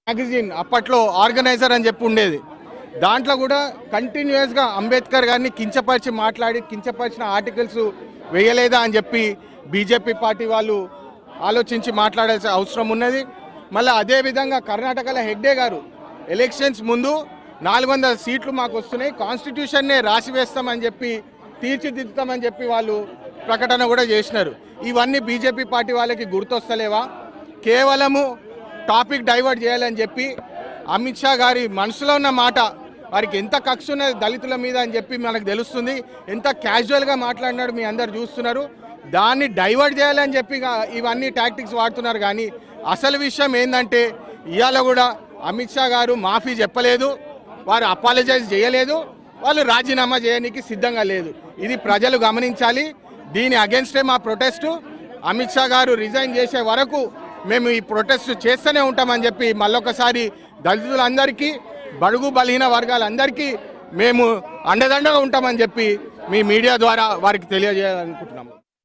Magazine అప్పట్లో organiser అని చెప్పి ఉండేది. దాంట్లో కూడా కంటిన్యూస్గా అంబేద్కర్ గారిని కించపరిచిన ఆర్టికల్స్ వేయలేదా అని చెప్పి బీజేపీ పార్టీ వాళ్ళు ఆలోచించి మాట్లాడాల్సిన అవసరం ఉన్నది. మళ్ళీ అదేవిధంగా కర్ణాటకలో హెగ్డే గారు ఎలక్షన్స్ ముందు 400 సీట్లు మాకు వస్తున్నాయి, కాన్స్టిట్యూషన్నే రాసివేస్తామని చెప్పి తీర్చిదిద్దుతామని చెప్పి వాళ్ళు ప్రకటన కూడా చేసినారు. ఇవన్నీ బీజేపీ పార్టీ వాళ్ళకి గుర్తొస్తలేవా? కేవలము టాపిక్ డైవర్ట్ చేయాలని చెప్పి అమిత్ షా గారి మనసులో ఉన్న మాట, వారికి ఎంత కక్ష ఉన్నది దళితుల మీద అని చెప్పి మనకు తెలుస్తుంది. ఎంత క్యాజువల్గా మాట్లాడినాడు మీ అందరు చూస్తున్నారు. దాన్ని డైవర్ట్ చేయాలని చెప్పి ఇవన్నీ టాక్టిక్స్ వాడుతున్నారు. కానీ అసలు విషయం ఏంటంటే ఇవాళ కూడా అమిత్ షా గారు మాఫీ చెప్పలేదు, వారు అపాలజైజ్ చేయలేదు, వాళ్ళు రాజీనామా చేయడానికి సిద్ధంగా లేదు. ఇది ప్రజలు గమనించాలి. దీని అగెన్స్టే మా ప్రొటెస్టు. అమిత్ షా గారు రిజైన్ చేసే వరకు మేము ఈ ప్రొటెస్ట్ చేస్తూనే ఉంటామని చెప్పి మళ్ళొకసారి దళితులందరికీ, బడుగు బలహీన వర్గాలందరికీ మేము అండదండగా ఉంటామని చెప్పి మీ మీడియా ద్వారా వారికి తెలియజేయాలనుకుంటున్నాము.